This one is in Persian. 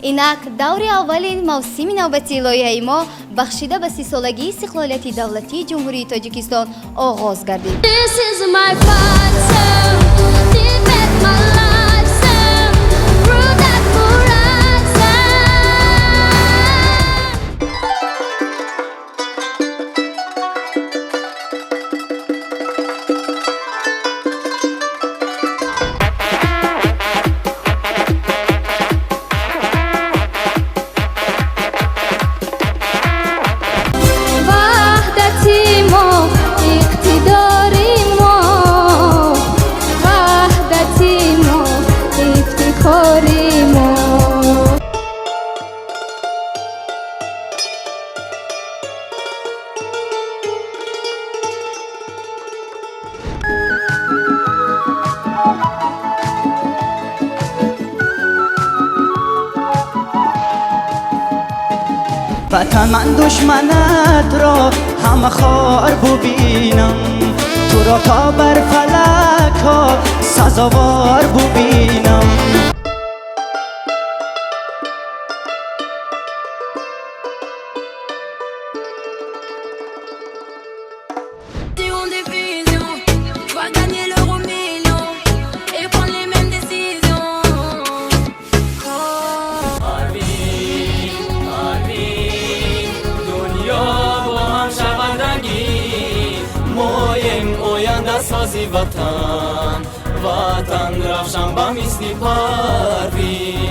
اینک دور اولین موسم نوبتی لایحه ما بخشیده به 30 سالگی استقلالیت دولتی جمهوری تاجیکستان آغاز گردید. This is my fight song. They make my life song. Through that horizon. وحدتی ما اقتداری ما وحدتی ما افتخاری ما وطن من دشمنت را همه خار ببینم تو را تا بر فلک ها سزاوار ببینم On des visions, va gagner l'euro million et prendre les mêmes décisions. دنیا با هم شود رنگین مایم آینده سازی وطن وطن رفشن به مثل پروین